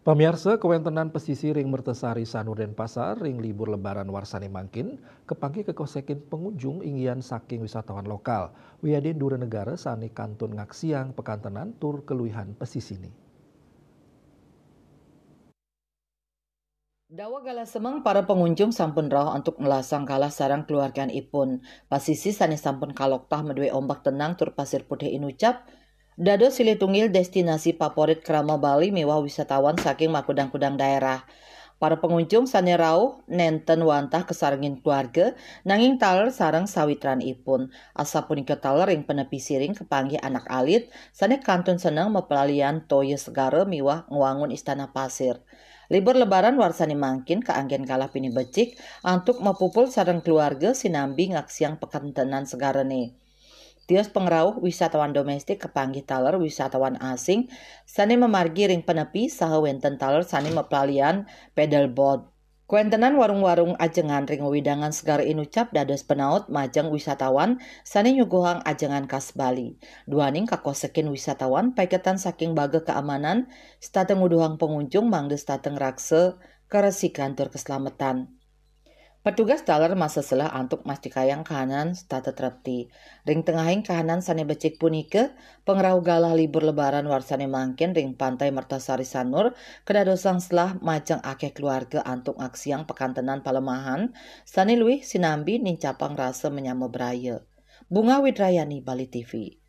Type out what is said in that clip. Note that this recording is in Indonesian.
Pemirsa kewentenan pesisir ring Mertesari Sanur Denpasar ring libur lebaran warsani mangkin kepanggi kekosekin pengunjung inggian saking wisatawan lokal. Wiyadin dura negara sani kantun ngaksiang pekantenan tur keluihan pesisini. Dawa gala semang para pengunjung sampun rauh untuk melasang kalah sarang keluargaan ipun. Pasisi sani sampun kaloktah medue ombak tenang tur pasir putih inucap. Dado silitungil destinasi favorit Krama Bali mewah wisatawan saking makudang-kudang daerah. Para pengunjung sani rauh nenten wantah kesarangin keluarga nanging taler sarang sawitran ipun. Asa punika taler ring penepi siring kepanggih anak alit sani kantun seneng mepelalian toye segara miwah ngewangun istana pasir. Libur lebaran warsani mangkin keanggen kalah pini becik antuk mepupul sareng keluarga sinambi ngaksiang pekantenan segarane. Tios pengrauh wisatawan domestik kepanggih taler wisatawan asing sani memargi ring penepi saha wenten taler sani mepelalian pedal boat. Kuentenan warung-warung ajengan ring widangan segara inucap dados penaut majeng wisatawan sani nyuguhang ajengan khas Bali. Duaning kakosekin wisatawan paiketan saking baga keamanan stateng uduhang pengunjung mangde stateng rakse keresikan tur keselamatan. Petugas taler masa selah antuk mastikayang kahanan stata trepti. Ring tengahing kahanan sani becik punike, pengrau galah libur lebaran warsani mangkin ring pantai Mertasari Sanur, kedadosang selah majang akeh keluarga antuk ngaksiang pekantenan palemahan, sani luwih sinambi nincapang rasa menyama beraya. Bunga Widrayani, Bali TV.